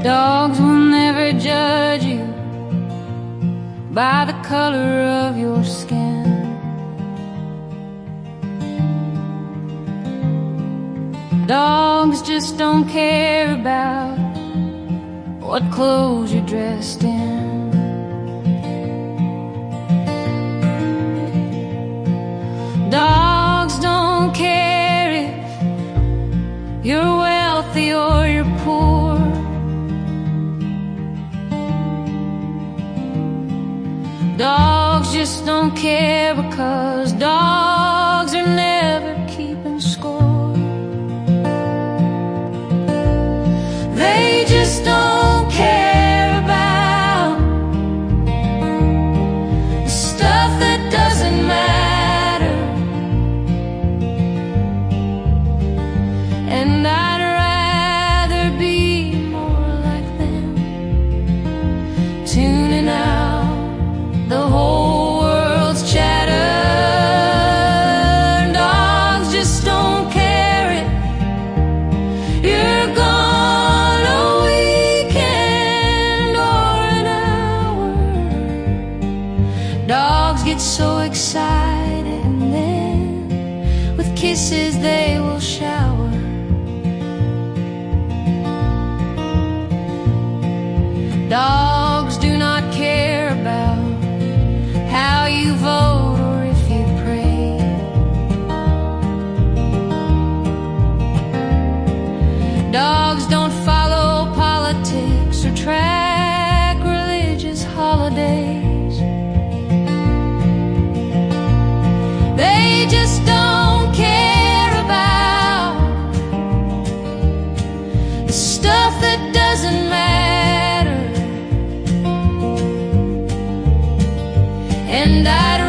Dogs will never judge you by the color of your skin. Dogs just don't care about what clothes you're dressed in. Dogs don't care if you're wealthy or you're poor. Dogs just don't care because dogs are never keeping score. They just don't care about the stuff that doesn't matter. And I'd rather be more like them, tuning out the whole world's chatter. Dogs just don't care if you're gone a weekend or an hour. Dogs get so excited and then with kisses they will shower. Dogs do not care about how you vote or if you pray. Dogs don't follow politics or track religious holidays. They just don't care about the stuff that doesn't matter. And I'd